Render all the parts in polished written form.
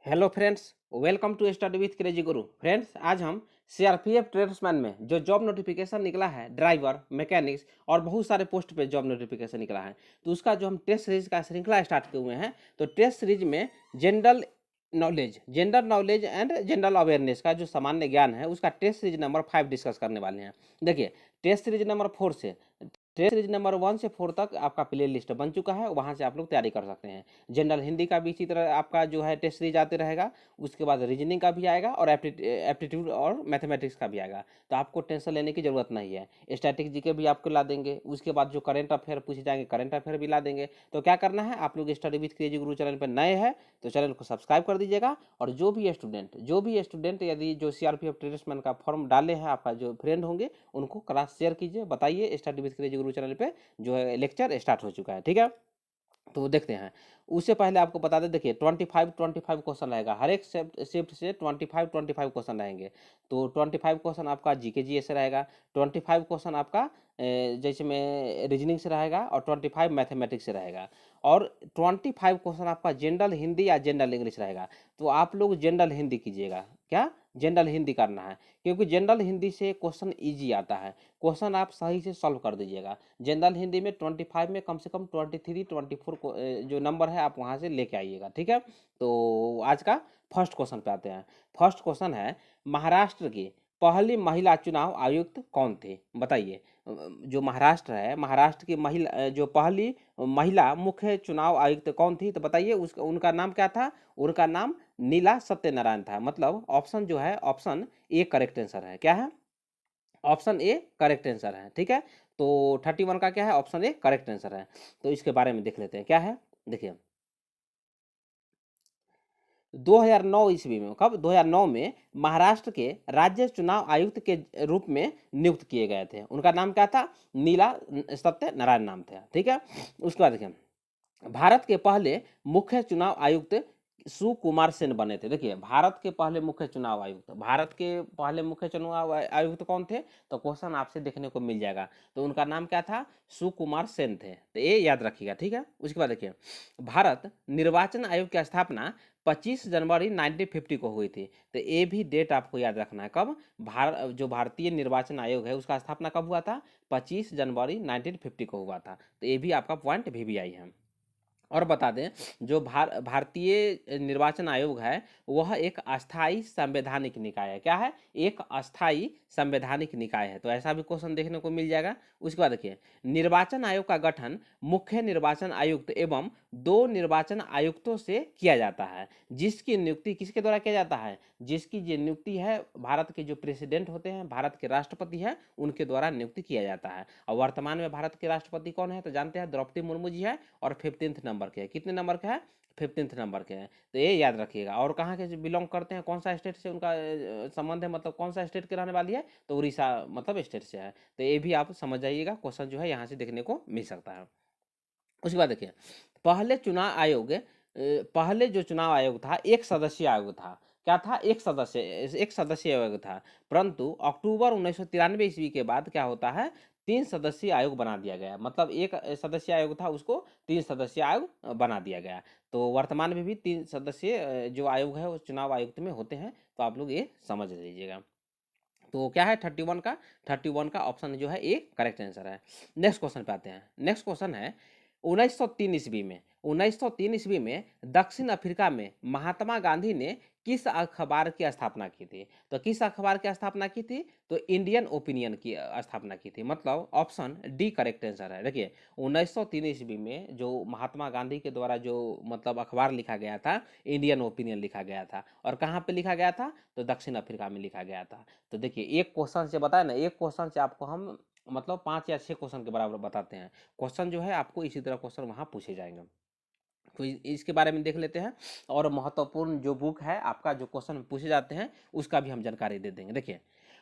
Hello friends, welcome to study with crazy Guru. Friends, आज हम CRPF tradesman में जो जॉब नोटिफिकेशन निकला है, ड्राइवर, मैकेनिक्स और बहुत सारे पोस्ट पे जॉब नोटिफिकेशन निकला है, तो उसका जो हम टेस्ट सीरीज का श्रृंखला स्टार्ट किए हुए हैं। तो टेस्ट सीरीज में general knowledge and general awareness का जो सामान्य ज्ञान है, उसका टेस्ट सीरीज नंबर 5 डिस्कस करने वाले हैं। देखिए, टेस्ट सीरीज नंबर 4 से टेस्ट सीरीज नंबर 1 से 4 तक आपका प्ले लिस्ट बन चुका है, वहाँ से आप लोग तैयारी कर सकते हैं। जनरल हिंदी का भी इसी तरह आपका जो है टेस्ट सीरीज आते रहेगा। उसके बाद रीजनिंग का भी आएगा और एप्टीट्यूड और मैथमेटिक्स का भी आएगा। तो आपको टेंशन लेने की जरूरत नहीं है। स्टैटिक जीके भी आपको ला देंगे। उसके बाद जो करंट अफेयर पूछे जाएंगे, करंट अफेयर भी ला देंगे। तो क्या करना है, आप लोग study with crazy Guru channel पर नए हैं तो चैनल को सब्सक्राइब कर दीजिएगा। और जो भी स्टूडेंट यदि जो सीआरपीएफ ट्रेड्समैन का फॉर्म डाले हैं, आपका जो फ्रेंड होंगे, उनको क्लास शेयर कीजिए, बताइए study with crazy Guru channel पे जो है लेक्चर स्टार्ट हो चुका है। ठीक है, तो देखते हैं। उससे पहले आपको बता दें, देखिए 25 क्वेश्चन रहेगा। हर एक शिफ्ट से 25 क्वेश्चन रहेंगे। तो 25 क्वेश्चन आपका जीके जीएस से रहेगा। 25 क्वेश्चन आपका जैसे में रीजनिंग से रहेगा और 25 मैथमेटिक्स से रहेगा। और 25 क्वेश्चन आपका जनरल हिंदी या जनरल इंग्लिश रहेगा। तो आप लोग जनरल हिंदी कीजिएगा। क्या, जनरल हिंदी करना है, क्योंकि जनरल हिंदी से क्वेश्चन इजी आता है। क्वेश्चन आप सही से सॉल्व कर दीजिएगा। जनरल हिंदी में 25 में कम से कम 23 24 जो नंबर है आप वहाँ से लेके आइएगा। ठीक है, तो आज का फर्स्ट क्वेश्चन पे आते हैं। फर्स्ट क्वेश्चन है, महाराष्ट्र की पहली महिला चुनाव आयुक्त कौन थे? बताइए। जो महाराष्ट्र है, महाराष्ट्र की महिला जो पहली महिला मुख्य चुनाव आयुक्त कौन थी? तो बताइए, उसका उनका नाम क्या था? उनका नाम नीला सत्यनारायण था। मतलब ऑप्शन जो है, ऑप्शन ए करेक्ट आंसर है। क्या है? ऑप्शन ए करेक्ट आंसर है। ठीक है, तो 31 का क्या है? ऑप्शन ए करेक्ट आंसर है। तो इसके बारे में देख लेते हैं क्या है। देखिए, 2009 ईस्वी में, कब? 2009 में महाराष्ट्र के राज्य चुनाव आयुक्त के रूप में नियुक्त किए गए थे। उनका नाम क्या था? नीला सत्यनारायण नाम था। ठीक है, उसके बाद देखिए, भारत के पहले मुख्य चुनाव आयुक्त सुकुमार सेन बने थे। देखिए, भारत के पहले मुख्य चुनाव आयुक्त, भारत के पहले मुख्य चुनाव आयुक्त कौन थे? तो क्वेश्चन आपसे देखने को मिल जाएगा। तो उनका नाम क्या था? सुकुमार सेन थे। तो ये याद रखिएगा। ठीक है, उसके बाद देखिए, भारत निर्वाचन आयोग की स्थापना 25 जनवरी 1950 को हुई थी। तो ये भी डेट आपको याद रखना है। कब? जो भारतीय निर्वाचन आयोग है, उसका स्थापना कब हुआ था? 25 जनवरी 1950 को हुआ था। तो ये भी आपका पॉइंट VVI है। और बता दें, जो भारतीय निर्वाचन आयोग है, वह एक अस्थाई संवैधानिक निकाय है। क्या है? एक अस्थाई संवैधानिक निकाय है। तो ऐसा भी क्वेश्चन देखने को मिल जाएगा। उसके बाद देखिए, निर्वाचन आयोग का गठन मुख्य निर्वाचन आयुक्त एवं 2 निर्वाचन आयुक्तों से किया जाता है, जिसकी नियुक्ति किसके द्वारा किया जाता है? जिसकी जो नियुक्ति है, भारत के जो प्रेसिडेंट होते हैं, भारत के राष्ट्रपति हैं, उनके द्वारा नियुक्ति किया जाता है। और वर्तमान में भारत के राष्ट्रपति कौन है? तो जानते हैं, द्रौपदी मुर्मू जी है। और 15th नंबर के है। कितने नंबर का है? 15th नंबर के हैं। तो ये याद रखिएगा। और कहाँ के बिलोंग करते हैं, कौन सा स्टेट से उनका संबंध है, मतलब कौन सा स्टेट के रहने वाली है? तो उड़ीसा मतलब स्टेट से है। तो ये भी आप समझ जाइएगा, क्वेश्चन जो है यहाँ से देखने को मिल सकता है। उसके बाद देखिए, पहले जो चुनाव आयोग था, एक सदस्यीय आयोग था। क्या था? एक सदस्यीय आयोग था। परंतु अक्टूबर 1993 ईस्वी के बाद क्या होता है? 3 सदस्यीय आयोग बना दिया गया। मतलब एक सदस्यीय आयोग था, उसको 3 सदस्यीय आयोग बना दिया गया। तो वर्तमान में भी 3 सदस्यीय जो आयोग है, वो चुनाव आयुक्त में होते हैं। तो आप लोग ये समझ लीजिएगा। तो क्या है? 31 का ऑप्शन जो है ए करेक्ट आंसर है। नेक्स्ट क्वेश्चन पे आते हैं। नेक्स्ट क्वेश्चन है, 1903 ईस्वी में दक्षिण अफ्रीका में महात्मा गांधी ने किस अखबार की स्थापना की थी? तो किस अखबार की स्थापना की थी? तो इंडियन ओपिनियन की स्थापना की थी। मतलब ऑप्शन डी करेक्ट आंसर है। देखिए, 1903 ईस्वी में जो महात्मा गांधी के द्वारा जो मतलब अखबार लिखा गया था, इंडियन ओपिनियन लिखा गया था। और कहाँ पे लिखा गया था? तो दक्षिण अफ्रीका में लिखा गया था। तो देखिए, एक क्वेश्चन से बताया ना, एक क्वेश्चन से आपको हम मतलब 5 या 6 क्वेश्चन के बराबर बताते हैं। क्वेश्चन जो है आपको इसी तरह क्वेश्चन वहाँ पूछे जाएंगे। तो इसके बारे में देख लेते हैं। और महत्वपूर्ण जो बुक है आपका, जो क्वेश्चन पूछे जाते हैं, उसका भी हम जानकारी दे देंगे। देखिए,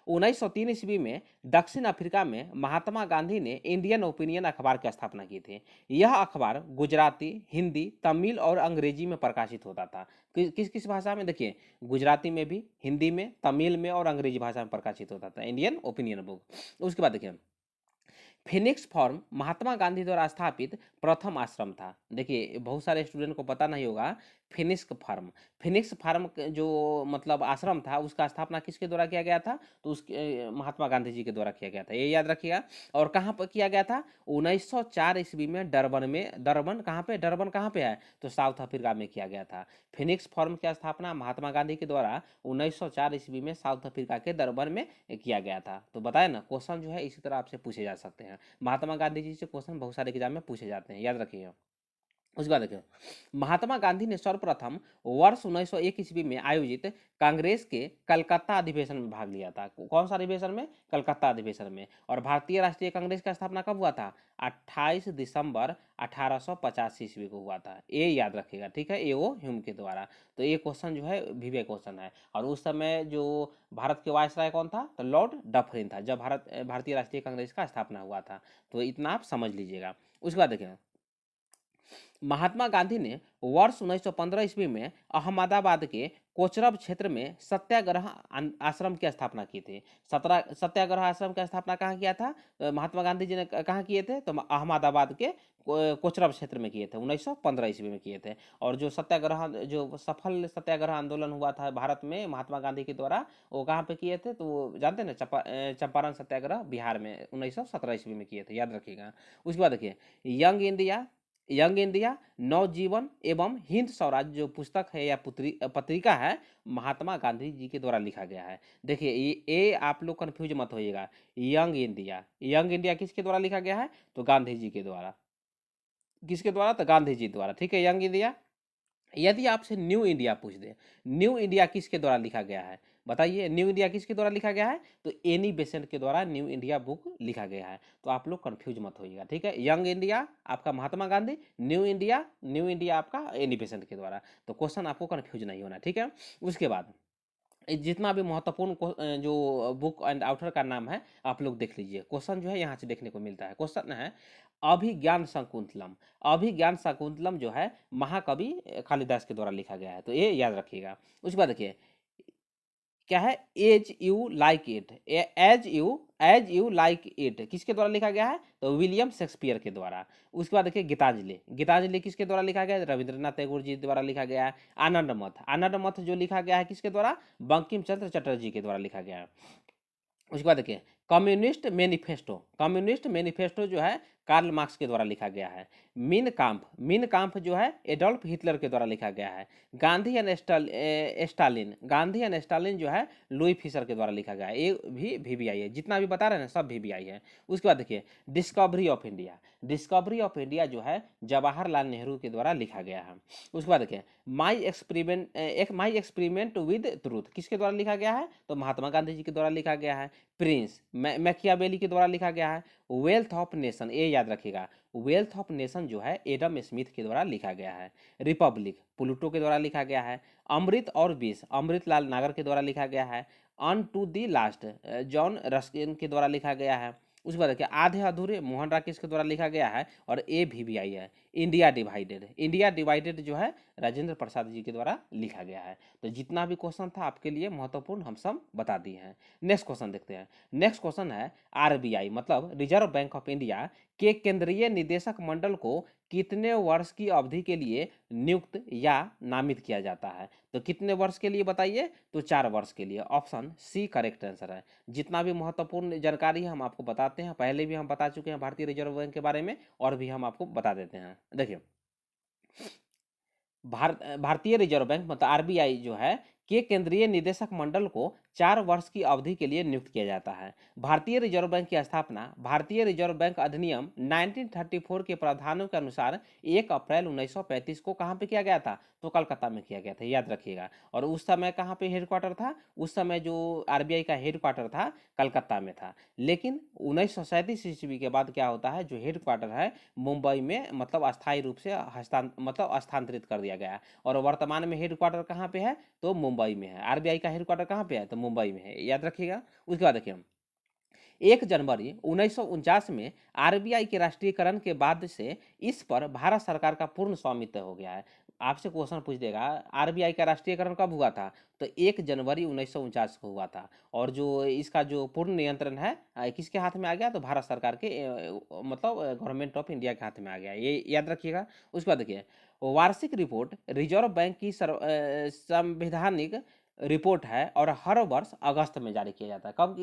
1903 ईस्वी में दक्षिण अफ्रीका में महात्मा गांधी ने इंडियन ओपिनियन अखबार की स्थापना की थी। यह अखबार गुजराती, हिंदी, तमिल और अंग्रेजी में प्रकाशित होता था। किस किस भाषा में? देखिए, गुजराती में भी, हिंदी में, तमिल में और अंग्रेजी भाषा में प्रकाशित होता था इंडियन ओपिनियन बुक। उसके बाद देखिए, फिनिक्स फॉर्म महात्मा गांधी द्वारा स्थापित प्रथम आश्रम था। देखिए बहुत सारे स्टूडेंट को पता नहीं होगा, फिनिक्स फार्म, फिनिक्स फार्म जो मतलब आश्रम था उसका स्थापना किसके द्वारा किया गया था, तो उसके महात्मा गांधी जी के द्वारा किया गया था, ये याद रखिएगा। और कहाँ पर किया गया था, 1904 ईस्वी में डरबन में। डरबन कहाँ पे, डरबन कहाँ पे है, तो साउथ अफ्रीका में किया गया था। फिनिक्स फार्म की स्थापना महात्मा गांधी के द्वारा 1904 ईस्वी में साउथ अफ्रीका के डरबन में किया गया था। तो बताया ना, क्वेश्चन जो है इसी तरह आपसे पूछे जा सकते हैं। महात्मा गांधी जी से क्वेश्चन बहुत सारे एग्जाम में पूछे जाते हैं, याद रखिएगा। उसके बाद देखिए, महात्मा गांधी ने सर्वप्रथम वर्ष 1901 ईस्वी में आयोजित कांग्रेस के कलकत्ता अधिवेशन में भाग लिया था। कौन सा अधिवेशन में, कलकत्ता अधिवेशन में। और भारतीय राष्ट्रीय कांग्रेस का स्थापना कब हुआ था, 28 दिसंबर 1885 ईस्वी को हुआ था, ये याद रखिएगा, ठीक है, एओ ह्यूम के द्वारा। तो ये क्वेश्चन जो है विवे क्वेश्चन है। और उस समय जो भारत के वायसराय कौन था, तो लॉर्ड डफरिन था, जब भारतीय राष्ट्रीय कांग्रेस का स्थापना हुआ था। तो इतना आप समझ लीजिएगा। उसके बाद देखिए, महात्मा गांधी ने वर्ष 1915 ईस्वी में अहमदाबाद के कोचरब क्षेत्र में सत्याग्रह आश्रम की स्थापना की थी। सत्याग्रह आश्रम की स्थापना कहाँ किया था, महात्मा गांधी जी ने कहाँ किए थे, तो अहमदाबाद के कोचरब क्षेत्र में किए थे, 1915 ईस्वी में किए थे। और जो सत्याग्रह, जो सफल सत्याग्रह आंदोलन हुआ था भारत में महात्मा गांधी के द्वारा, वो कहाँ पे किए थे, तो वो जानते हैं ना, चंपारण सत्याग्रह बिहार में 1917 ईस्वी में किए थे, याद रखिएगा। उसके बाद देखिए, यंग इंडिया, यंग इंडिया, नवजीवन एवं हिंद स्वराज जो पुस्तक है या पत्रिका है, महात्मा गांधी जी के द्वारा लिखा गया है। देखिए ये आप लोग कंफ्यूज मत होइएगा। यंग इंडिया, यंग इंडिया किसके द्वारा लिखा गया है, तो गांधी जी के द्वारा। किसके द्वारा, तो गांधी जी द्वारा, ठीक है, यंग इंडिया। यदि आपसे न्यू इंडिया पूछ दे, न्यू इंडिया किसके द्वारा लिखा गया है, बताइए, न्यू इंडिया किसके द्वारा लिखा गया है, तो एनी बेसेंट के द्वारा न्यू इंडिया बुक लिखा गया है। तो आप लोग कंफ्यूज मत होइएगा, ठीक है। यंग इंडिया आपका Mahatma Gandhi, new India, new India आपका एनी बेसेंट के द्वारा। तो क्वेश्चन आपको कंफ्यूज नहीं होना, ठीक है। उसके बाद जितना भी महत्वपूर्ण जो बुक एंड ऑथर का नाम है आप लोग देख लीजिए। क्वेश्चन जो है यहाँ से देखने को मिलता है। क्वेश्चन है अभिज्ञान शकुंतलम। अभिज्ञान शकुंतलम जो है महाकवि कालिदास के द्वारा लिखा गया है, तो ये याद रखिएगा। उसके बाद देखिए क्या है, as you like it, as you like it किसके द्वारा लिखा गया है, तो विलियम शेक्सपियर के द्वारा। उसके बाद देखिए गीतांजलि, गीतांजलि किसके द्वारा लिखा गया है, रविंद्रनाथ टैगोर जी द्वारा लिखा गया है। आनंद मठ, आनंद मठ जो लिखा गया है किसके द्वारा, बंकिम चंद्र चटर्जी के द्वारा लिखा गया है। उसके बाद देखिए कम्युनिस्ट मैनिफेस्टो, कम्युनिस्ट मैनिफेस्टो जो है कार्ल मार्क्स के द्वारा लिखा गया है। मीन काम्फ जो है एडोल्फ हिटलर के द्वारा लिखा गया है। Gandhi and Stalin, Gandhi and Stalin जो है लुई फिशर के द्वारा लिखा गया है। ये भी वीवीआई है, जितना भी बता रहे हैं ना सब वीवीआई है। उसके बाद देखिए discovery of India, discovery of India जो है जवाहरलाल नेहरू के द्वारा लिखा गया है। उसके बाद देखिए माई एक्सपेरिमेंट विद ट्रूथ किसके द्वारा लिखा गया है, तो महात्मा गांधी जी के द्वारा लिखा गया है। प्रिंस मैकियावेली के द्वारा लिखा गया है। वेल्थ ऑफ नेशन, ये याद रखिएगा, वेल्थ ऑफ नेशन जो है एडम स्मिथ के द्वारा लिखा गया है। रिपब्लिक प्लूटो के द्वारा लिखा गया है। अमृत और विष अमृत लाल नागर के द्वारा लिखा गया है। Unto the last John Ruskin के द्वारा लिखा गया है। उसके बाद देखिए आधे अधूरे मोहन राकेश के द्वारा लिखा गया है। और ए भी आई है इंडिया डिवाइडेड, इंडिया डिवाइडेड जो है राजेंद्र प्रसाद जी के द्वारा लिखा गया है। तो जितना भी क्वेश्चन था आपके लिए महत्वपूर्ण हम सब बता दिए हैं। नेक्स्ट क्वेश्चन देखते हैं। नेक्स्ट क्वेश्चन है आरबीआई मतलब रिजर्व बैंक ऑफ इंडिया के केंद्रीय निदेशक मंडल को कितने वर्ष की अवधि के लिए नियुक्त या नामित किया जाता है, तो कितने वर्ष के लिए बताइए, तो 4 वर्ष के लिए। ऑप्शन सी करेक्ट आंसर है। जितना भी महत्वपूर्ण जानकारी है हम आपको बताते हैं, पहले भी हम बता चुके हैं भारतीय रिजर्व बैंक के बारे में, और भी हम आपको बता देते हैं। देखिए भारतीय रिजर्व बैंक मतलब आरबीआई जो है के केंद्रीय निदेशक मंडल को 4 वर्ष की अवधि के लिए नियुक्त किया जाता है। भारतीय रिजर्व बैंक की स्थापना भारतीय रिजर्व बैंक अधिनियम 1934 के प्रावधानों के अनुसार 1 अप्रैल 1935 को कहाँ पे किया गया था, तो कलकत्ता में किया गया था, याद रखिएगा। और उस समय कहाँ पे हेडक्वार्टर था, उस समय जो आरबीआई का हेडक्वार्टर था कलकत्ता में था। लेकिन 1937 ईस्वी के बाद क्या होता है, जो हेडक्वार्टर है मुंबई में मतलब अस्थायी रूप से स्थानांतरित कर दिया गया। और वर्तमान में हेडक्वार्टर कहाँ पे है, तो मुंबई में है। आरबीआई का हेडक्वार्टर कहाँ पे है, तो मुंबई में है, याद रखिएगा। उसके बाद देखिए 1 जनवरी 1949 में आरबीआई के राष्ट्रीयकरण के बाद से इस पर भारत सरकार का पूर्ण स्वामित्व हो गया है। आपसे क्वेश्चन पूछ देगा आरबीआई का राष्ट्रीयकरण कब हुआ था, तो 1 जनवरी 1949 को हुआ था। और जो इसका जो पूर्ण नियंत्रण है किसके हाथ में आ गया, तो भारत सरकार के मतलब गवर्नमेंट ऑफ इंडिया के हाथ में आ गया, ये याद रखिएगा। उसके बाद देखिए वार्षिक रिपोर्ट रिजर्व बैंक की संवैधानिक रिपोर्ट है और हर वर्ष अगस्त में जारी किया जाता है। कब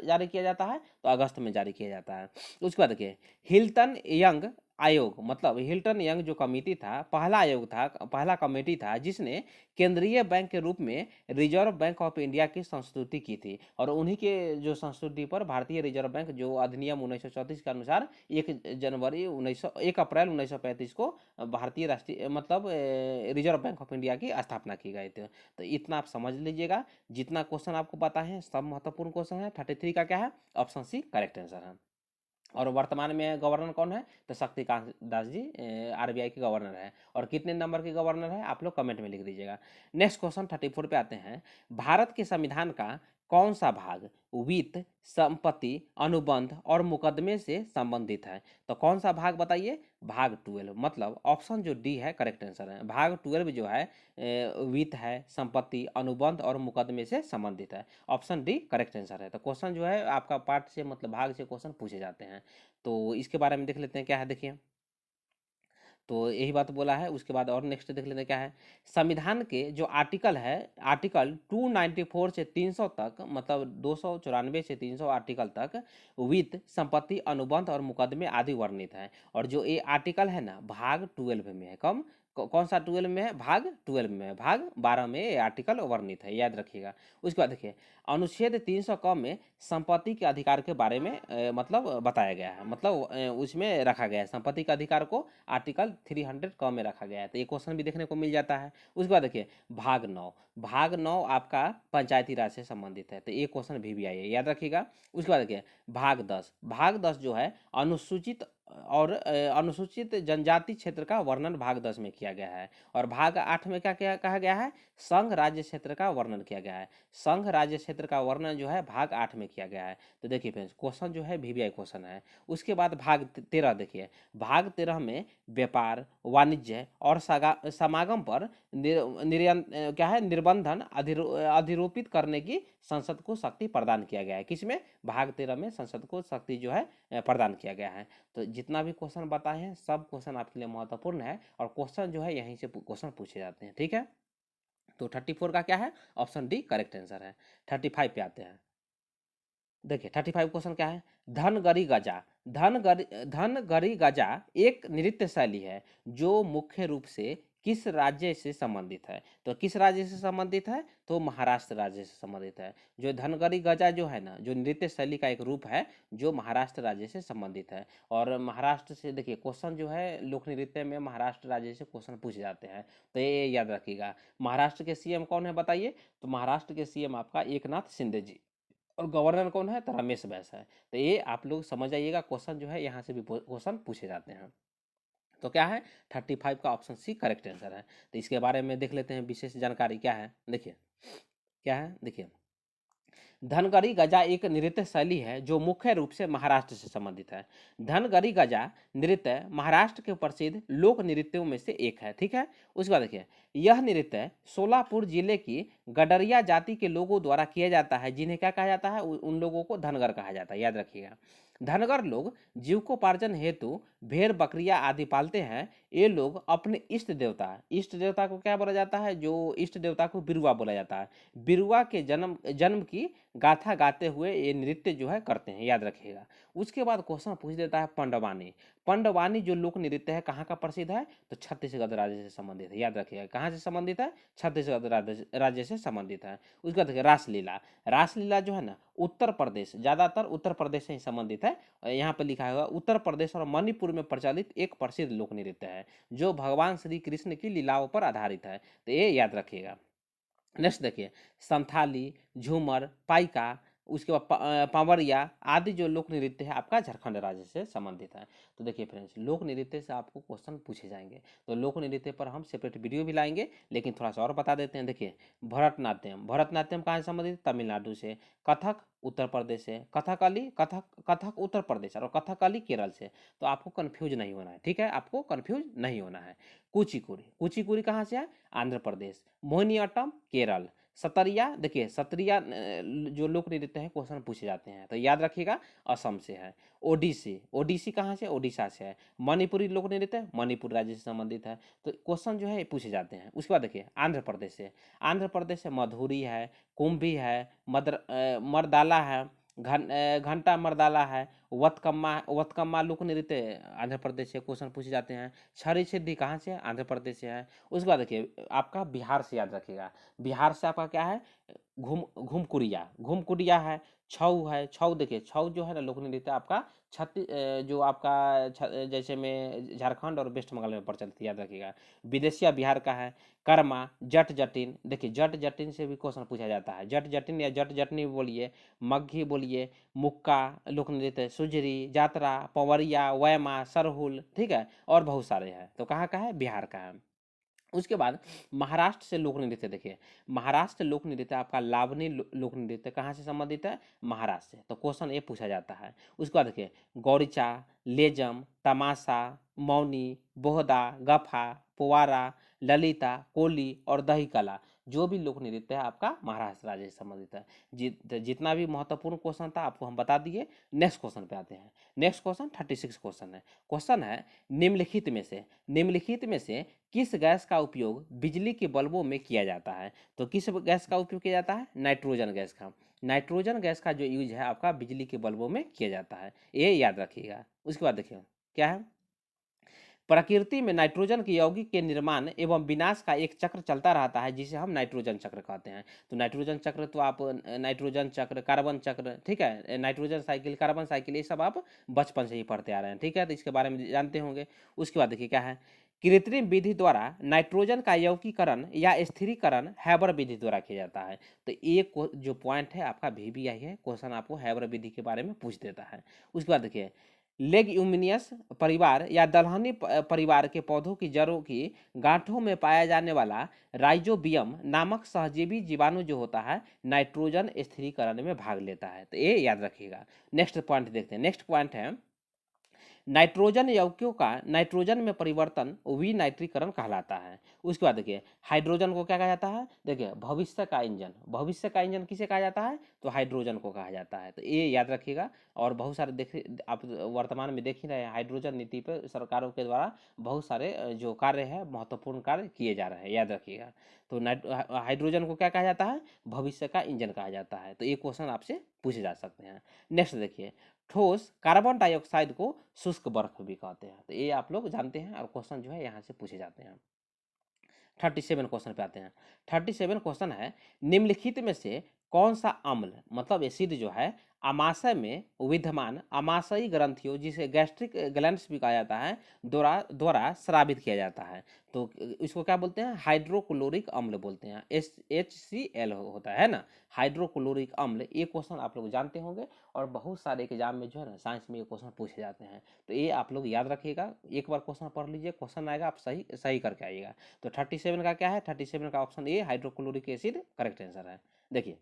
जारी किया जाता है, तो अगस्त में जारी किया जाता है। उसके बाद देखिए हिल्टन यंग आयोग, मतलब हिल्टन यंग जो कमेटी था, पहला आयोग था, पहला कमेटी था जिसने केंद्रीय बैंक के रूप में रिजर्व बैंक ऑफ इंडिया की संस्तुति की थी। और उन्हीं के जो संस्तुति पर भारतीय रिजर्व बैंक जो अधिनियम 1934 के अनुसार 1 अप्रैल 1935 को भारतीय राष्ट्रीय मतलब रिजर्व बैंक ऑफ इंडिया की स्थापना की गई थी। तो इतना आप समझ लीजिएगा, जितना क्वेश्चन आपको पता है सब महत्वपूर्ण क्वेश्चन है। 33 का क्या है, ऑप्शन सी करेक्ट आंसर है। और वर्तमान में गवर्नर कौन है, तो शक्तिकांत दास जी आरबीआई के गवर्नर है। और कितने नंबर के गवर्नर है, आप लोग कमेंट में लिख दीजिएगा। नेक्स्ट क्वेश्चन 34 पे आते हैं। भारत के संविधान का कौन सा भाग वित्त, संपत्ति, अनुबंध और मुकदमे से संबंधित है, तो कौन सा भाग बताइए, भाग 12, मतलब ऑप्शन जो डी है करेक्ट आंसर है। भाग 12 जो है वित्त है, संपत्ति, अनुबंध और मुकदमे से संबंधित है। ऑप्शन डी करेक्ट आंसर है। तो क्वेश्चन जो है आपका पार्ट से मतलब भाग से क्वेश्चन पूछे जाते हैं, तो इसके बारे में देख लेते हैं क्या है। देखिए तो यही बात बोला है। उसके बाद और नेक्स्ट देख लेते हैं क्या है। संविधान के जो आर्टिकल है, आर्टिकल 294 से 300 तक, मतलब 294 से 300 आर्टिकल तक वित्त, संपत्ति, अनुबंध और मुकदमे आदि वर्णित है। और जो ये आर्टिकल है ना भाग 12 में है। कौन सा 12 में है, भाग 12 में है। भाग 12 में ये आर्टिकल वर्णित है, याद रखिएगा। उसके बाद देखिए अनुच्छेद 300 क में संपत्ति के अधिकार के बारे में मतलब बताया गया है, मतलब उसमें रखा गया है संपत्ति का अधिकार को आर्टिकल 300 क में रखा गया है। तो ये क्वेश्चन भी देखने को मिल जाता है। उसके बाद देखिए भाग 9 आपका पंचायती राज से संबंधित है, तो ये क्वेश्चन भी आई है, याद रखिएगा। उसके बाद देखिए भाग 10 जो है अनुसूचित और अनुसूचित जनजाति क्षेत्र का वर्णन भाग 10 में किया गया है। और भाग 8 में क्या क्या कहा गया है, संघ राज्य क्षेत्र का वर्णन किया गया है। संघ राज्य क्षेत्र का वर्णन जो है भाग 8 में किया गया है। तो देखिए फ्रेंड्स क्वेश्चन जो है वीवीआई क्वेश्चन है। उसके बाद भाग 13 देखिए, भाग 13 में व्यापार, वाणिज्य और समागम पर क्या है निर्बंधन अधिरोपित करने की संसद को शक्ति प्रदान किया गया है। किसमें, भाग 13 में संसद को शक्ति जो है प्रदान किया गया है। तो जितना भी क्वेश्चन बताए हैं सब क्वेश्चन आपके लिए महत्वपूर्ण है, और क्वेश्चन जो है यहीं से क्वेश्चन पूछे जाते हैं, ठीक है। तो 34 का क्या है, ऑप्शन डी करेक्ट आंसर है। 35 पे आते हैं। देखिए 35 क्वेश्चन क्या है, धनगरी गजा। धनगरी गजा एक नृत्य शैली है जो मुख्य रूप से किस राज्य से संबंधित है, तो किस राज्य से संबंधित है, तो महाराष्ट्र राज्य से संबंधित है। जो धनगरी गजा जो है ना, जो नृत्य शैली का एक रूप है जो महाराष्ट्र राज्य से संबंधित है। और महाराष्ट्र से देखिए क्वेश्चन जो है लोक नृत्य में महाराष्ट्र राज्य से क्वेश्चन पूछे जाते हैं, तो ये याद रखिएगा। महाराष्ट्र के सीएम कौन है बताइए, तो महाराष्ट्र के सीएम आपका एकनाथ शिंदे जी। और गवर्नर कौन है, तो रमेश बैस है। तो ये आप लोग समझ आइएगा, क्वेश्चन जो है यहाँ से भी क्वेश्चन पूछे जाते हैं। तो क्या है 35 का ऑप्शन सी करेक्ट आंसर है। तो इसके बारे में देख लेते हैं विशेष जानकारी क्या है। देखिए क्या है, देखिए धनगरी गजा एक नृत्य शैली है जो मुख्य रूप से महाराष्ट्र से संबंधित है। धनगरी गजा नृत्य महाराष्ट्र के प्रसिद्ध लोक नृत्यों में से एक है, ठीक है। उसके बाद देखिए यह नृत्य सोलापुर जिले की गडरिया जाति के लोगों द्वारा किया जाता है, जिन्हें क्या कहा जाता है, उन लोगों को धनगर कहा जाता है, याद रखिएगा। धनगर लोग जीविकोपार्जन हेतु भेड़ बकरियां आदि पालते हैं। ये लोग अपने इष्ट देवता को क्या बोला जाता है, जो इष्ट देवता को बिरुआ बोला जाता है, बिरुआ के जन्म जन्म की गाथा गाते हुए ये नृत्य जो है करते हैं, याद रखिएगा। उसके बाद क्वेश्चन पूछ देता है पंडवानी। पंडवानी जो लोक नृत्य है कहाँ का प्रसिद्ध है, तो छत्तीसगढ़ राज्य से संबंधित है, याद रखिएगा। कहाँ से संबंधित है, छत्तीसगढ़ राज्य से संबंधित है। उसके बाद रासलीला। रासलीला जो है ना उत्तर प्रदेश, ज्यादातर उत्तर प्रदेश से ही संबंधित है। यहाँ पे लिखा हुआ उत्तर प्रदेश और मणिपुर में प्रचलित एक प्रसिद्ध लोक नृत्य है जो भगवान श्री कृष्ण की लीलाओं पर आधारित है, तो ये याद रखिएगा। नेक्स्ट देखिए संथाली, झूमर, पाइका, उसके बाद पावरिया आदि जो लोक नृत्य है आपका झारखंड राज्य से संबंधित है। तो देखिए फ्रेंड्स लोक नृत्य से आपको क्वेश्चन पूछे जाएंगे, तो लोक नृत्य पर हम सेपरेट वीडियो भी लाएंगे, लेकिन थोड़ा सा और बता देते हैं। देखिए भरतनाट्यम कहाँ से संबंधित, तमिलनाडु से। कथक उत्तर प्रदेश से। कथक उत्तर प्रदेश और कथकली केरल से। तो आपको कंफ्यूज नहीं होना है, ठीक है, आपको कंफ्यूज नहीं होना है। कुचिकुरी, कुचिकुरी कहाँ से है? आंध्र प्रदेश। मोहिनीअट्टम केरल। सतरिया, देखिए सतरिया जो लोक नृत्य है क्वेश्चन पूछे जाते हैं तो याद रखिएगा असम से है। ओडिसी, ओडिसी कहाँ से? ओडिशा से है। मणिपुरी लोक नृत्य मणिपुर राज्य से संबंधित है। तो क्वेश्चन जो है पूछे जाते हैं। उसके बाद देखिए आंध्र प्रदेश से, आंध्र प्रदेश से मधुरी है, कुंभी है, मर्दाला है, घंटा मर्दाला है, वतकम्मा लोक नृत्य आंध्र प्रदेश से क्वेश्चन पूछे जाते हैं। छड़ी सिद्धि कहाँ से? आंध्र प्रदेश से है। उसके बाद देखिए आपका बिहार से याद रखिएगा, बिहार से आपका क्या है? घुमकुरिया, घुमकुरिया है। छऊ है, छऊ देखिए छऊ जो है ना लोक नृत्य आपका जो आपका जैसे में झारखंड और वेस्ट बंगाल में प्रचलित, याद रखिएगा। विदेशिया बिहार का है। कर्मा, जट जटिन, देखिए जट जटिन से भी क्वेश्चन पूछा जाता है। जट जटिन या जट जटनी बोलिए, मग्घी बोलिए, मुक्का लोक नृत्य, सुजरी, जात्रा, पवरिया, वैमा, सरहुल, ठीक है, और बहुत सारे हैं। तो कहाँ का है? बिहार का है। उसके बाद महाराष्ट्र से लोक नृत्य देखिए, महाराष्ट्र लोक नृत्य आपका लावनी लोक नृत्य कहाँ से संबंधित है? महाराष्ट्र से। तो क्वेश्चन ये पूछा जाता है। उसके बाद देखिए गौरीचा, लेजम, तमाशा, मौनी, बोहदा, गफा, पुवारा, ललिता, कोली और दही कला, जो भी लोक नृत्य है आपका महाराष्ट्र राज्य से संबंधित है। जितना भी महत्वपूर्ण क्वेश्चन था आपको हम बता दिए। नेक्स्ट क्वेश्चन पे आते हैं। नेक्स्ट क्वेश्चन 36 क्वेश्चन है। क्वेश्चन है निम्नलिखित में से किस गैस का उपयोग बिजली के बल्बों में किया जाता है? तो किस गैस का उपयोग किया जाता है? नाइट्रोजन गैस का। नाइट्रोजन गैस का जो यूज है आपका बिजली के बल्बों में किया जाता है, ये याद रखिएगा। उसके बाद देखिए क्या है? प्रकृति में नाइट्रोजन के यौगिक के निर्माण एवं विनाश का एक चक्र चलता रहता है जिसे हम नाइट्रोजन चक्र कहते हैं। तो नाइट्रोजन चक्र तो आप नाइट्रोजन चक्र, कार्बन चक्र, ठीक है, नाइट्रोजन साइकिल, कार्बन साइकिल, ये सब आप बचपन से ही पढ़ते आ रहे हैं, ठीक है, तो इसके बारे में जानते होंगे। उसके बाद देखिए क्या है? कृत्रिम विधि द्वारा नाइट्रोजन का यौगिकरण या स्थिरीकरण हैबर विधि द्वारा किया जाता है। तो एक जो पॉइंट है आपका VBI है, क्वेश्चन आपको हैबर विधि के बारे में पूछ देता है। उसके बाद देखिए लेग्यूमिनियस परिवार या दलहनी परिवार के पौधों की जड़ों की गांठों में पाया जाने वाला राइजोबियम नामक सहजीवी जीवाणु जो होता है नाइट्रोजन स्थिरीकरण में भाग लेता है। तो ये याद रखिएगा। नेक्स्ट पॉइंट देखते हैं। नेक्स्ट पॉइंट है नाइट्रोजन यौगिकों का नाइट्रोजन में परिवर्तन विनाइट्रीकरण कहलाता है। उसके बाद देखिए हाइड्रोजन को क्या कहा जाता है? देखिए भविष्य का इंजन, भविष्य का इंजन किसे कहा जाता है? तो हाइड्रोजन को कहा जाता है। तो ये याद रखिएगा। और बहुत सारे देखिए आप वर्तमान में देख ही रहे हैं हाइड्रोजन नीति पर सरकारों के द्वारा बहुत सारे जो कार्य है महत्वपूर्ण कार्य किए जा रहे हैं, याद रखिएगा। तो हाइड्रोजन को क्या कहा जाता है? भविष्य का इंजन कहा जाता है। तो ये क्वेश्चन आपसे पूछे जा सकते हैं। नेक्स्ट देखिए ठोस कार्बन डाइऑक्साइड को शुष्क बर्फ भी कहते हैं। तो ये आप लोग जानते हैं और क्वेश्चन जो है यहाँ से पूछे जाते हैं। 37 क्वेश्चन पे आते हैं। 37 क्वेश्चन है निम्नलिखित में से कौन सा अम्ल मतलब एसिड जो है आमाशय में विद्यमान आमाशयी ग्रंथियों जिसे गैस्ट्रिक ग्लैंड्स भी कहा जाता है द्वारा स्रावित किया जाता है? तो इसको क्या बोलते हैं? हाइड्रोक्लोरिक अम्ल बोलते हैं। HCl होता है ना, हाइड्रोक्लोरिक अम्ल। ये क्वेश्चन आप लोग जानते होंगे और बहुत सारे एग्जाम में जो है ना साइंस में ये क्वेश्चन पूछे जाते हैं। तो ये आप लोग याद रखिएगा। एक बार क्वेश्चन पढ़ लीजिए, क्वेश्चन आएगा आप सही सही करके आइएगा। तो 37 का क्या है? 37 का option A hydrochloric acid correct answer है। देखिए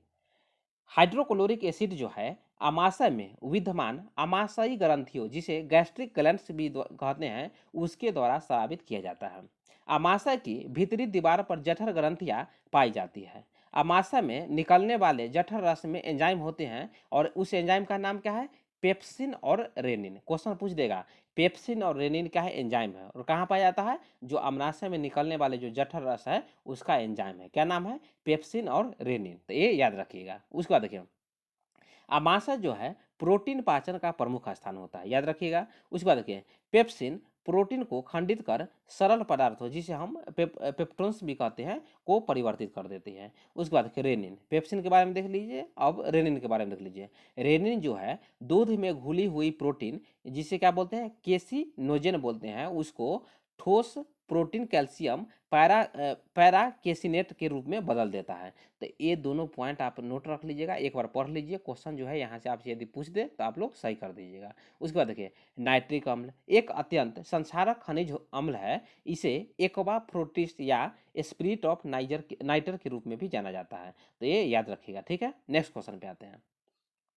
हाइड्रोक्लोरिक एसिड जो है आमाशय में विद्यमान आमाशयी ग्रंथियों जिसे गैस्ट्रिक ग्लैंड्स भी कहते हैं उसके द्वारा स्रावित किया जाता है। आमाशय की भीतरी दीवार पर जठर ग्रंथियां पाई जाती है। आमाशय में निकलने वाले जठर रस में एंजाइम होते हैं और उस एंजाइम का नाम क्या है? पेप्सिन और रेनिन। क्वेश्चन पूछ देगा पेप्सिन और रेनिन क्या है? एंजाइम है। और कहाँ पाया जाता है? जो अम्लाशय में निकलने वाले जो जठर रस है उसका एंजाइम है। क्या नाम है? पेप्सिन और रेनिन। तो ये याद रखिएगा। उसके बाद देखिए आमाशय जो है प्रोटीन पाचन का प्रमुख स्थान होता है, याद रखिएगा। उसके बाद देखिए पेप्सिन प्रोटीन को खंडित कर सरल पदार्थों जिसे हम पेप्टोन्स भी कहते हैं को परिवर्तित कर देते हैं। उसके बाद रेनिन, पेप्सिन के बारे में देख लीजिए। अब रेनिन के बारे में देख लीजिए। रेनिन जो है दूध में घुली हुई प्रोटीन जिसे क्या बोलते हैं? केसिनोजेन बोलते हैं उसको ठोस प्रोटीन कैल्शियम पैराकेसिनेट के रूप में बदल देता है। तो ये दोनों पॉइंट आप नोट रख लीजिएगा, एक बार पढ़ लीजिए। क्वेश्चन जो है यहाँ से आपसे यदि पूछ दे तो आप लोग सही कर दीजिएगा। उसके बाद देखिए नाइट्रिक अम्ल एक अत्यंत संक्षारक खनिज अम्ल है। इसे एक्वा फ्रूटिस या स्पिरिट ऑफ नाइटर के रूप में भी जाना जाता है। तो ये याद रखिएगा, ठीक है। नेक्स्ट क्वेश्चन पे आते हैं।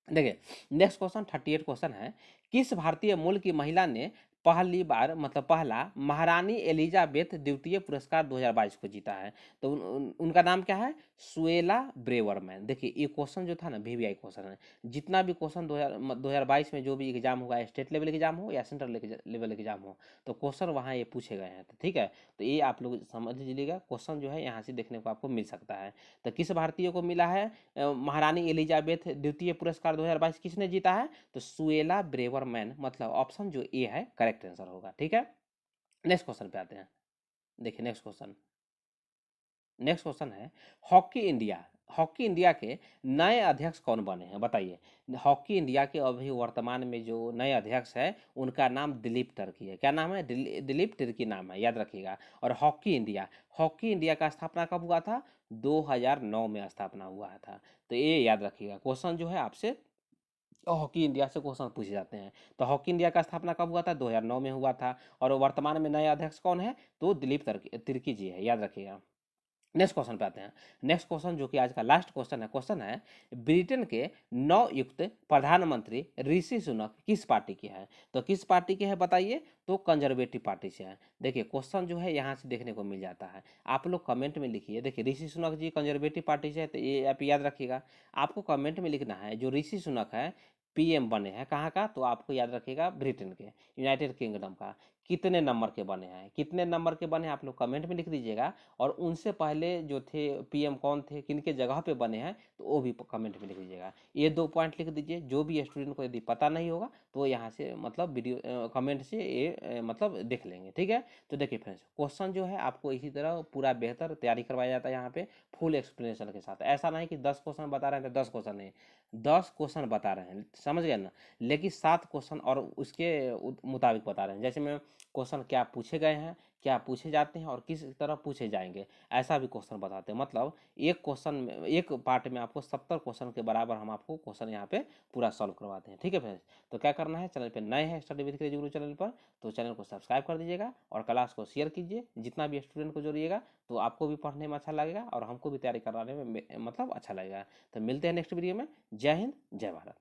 देखिए नेक्स्ट क्वेश्चन 38 क्वेश्चन है किस भारतीय मूल की महिला ने पहली बार मतलब पहला महारानी एलिजाबेथ द्वितीय पुरस्कार 2022 को जीता है। तो उनका नाम क्या है? Suella Braverman. देखिए ये क्वेश्चन जो था ना वीवीआई क्वेश्चन है, जितना भी क्वेश्चन 2022 में जो भी एग्जाम होगा, स्टेट लेवल एग्जाम हो या सेंट्रल लेवल एग्जाम हो, तो क्वेश्चन वहाँ ये पूछे गए हैं। तो ठीक है, तो ये आप लोग समझ लीजिएगा, क्वेश्चन जो है यहाँ से देखने को आपको मिल सकता है। तो किस भारतीय को मिला है महारानी एलिजाबेथ द्वितीय पुरस्कार 2022? किसने जीता है? तो सुएला ब्रेवरमैन, मतलब ऑप्शन जो ए है करेक्ट आंसर होगा। ठीक है, नेक्स्ट क्वेश्चन पे आते हैं। देखिए नेक्स्ट क्वेश्चन है, हॉकी इंडिया, हॉकी इंडिया के नए अध्यक्ष कौन बने हैं बताइए। हॉकी इंडिया के अभी वर्तमान में जो नए अध्यक्ष है उनका नाम दिलीप टर्की है। क्या नाम है? दिलीप टर्की नाम है, याद रखिएगा। और हॉकी इंडिया का स्थापना कब हुआ था? 2009 में स्थापना हुआ था। तो ये याद रखिएगा, क्वेश्चन जो है आपसे हॉकी इंडिया से क्वेश्चन पूछे जाते हैं। तो हॉकी इंडिया का स्थापना कब हुआ था? 2009 में हुआ था। और वर्तमान में नए अध्यक्ष कौन है? तो दिलीप तिर्की जी है, याद रखिएगा। नेक्स्ट क्वेश्चन पे आते हैं। नेक्स्ट क्वेश्चन जो कि आज का लास्ट क्वेश्चन है, ब्रिटेन के नवयुक्त प्रधानमंत्री ऋषि सुनक किस पार्टी के हैं? तो किस पार्टी के हैं बताइए? तो कंजर्वेटिव पार्टी से हैं। देखिए क्वेश्चन जो है यहाँ से देखने को मिल जाता है, आप लोग कमेंट में लिखिए। देखिए ऋषि सुनक जी कंजर्वेटिव पार्टी से है, तो ये आप याद रखिएगा। आपको कमेंट में लिखना है जो ऋषि सुनक है पीएम बने हैं कहाँ का? तो आपको याद रखिएगा ब्रिटेन के, यूनाइटेड किंगडम का। कितने नंबर के बने हैं, कितने नंबर के बने हैं आप लोग कमेंट में लिख दीजिएगा। और उनसे पहले जो थे पीएम कौन थे, किनके जगह पे बने हैं, तो वो भी कमेंट में लिख दीजिएगा। ये 2 पॉइंट लिख दीजिए। जो भी स्टूडेंट को यदि पता नहीं होगा तो यहाँ से मतलब वीडियो कमेंट से ये मतलब देख लेंगे। ठीक है, तो देखिए फ्रेंड्स, क्वेश्चन जो है आपको इसी तरह पूरा बेहतर तैयारी करवाया जाता है यहाँ पे फुल एक्सप्लेनेशन के साथ। ऐसा नहीं कि 10 क्वेश्चन बता रहे हैं तो 10 क्वेश्चन नहीं, 10 क्वेश्चन बता रहे हैं, समझ गए ना, लेकिन 7 क्वेश्चन और उसके मुताबिक बता रहे हैं। जैसे मैं क्वेश्चन क्या पूछे गए हैं, क्या पूछे जाते हैं और किस तरह पूछे जाएंगे, ऐसा भी क्वेश्चन बताते हैं। मतलब एक क्वेश्चन में, एक पार्ट में आपको 70 क्वेश्चन के बराबर हम आपको क्वेश्चन यहाँ पे पूरा सॉल्व करवाते हैं। ठीक है फ्रेंड्स, तो क्या करना है, चैनल पे नए हैं study with crazy Guru channel पर, तो चैनल को सब्सक्राइब कर दीजिएगा और क्लास को शेयर कीजिए। जितना भी स्टूडेंट को जोड़िएगा तो आपको भी पढ़ने में अच्छा लगेगा और हमको भी तैयारी कराने में मतलब अच्छा लगेगा। तो मिलते हैं नेक्स्ट वीडियो में। जय हिंद, जय भारत।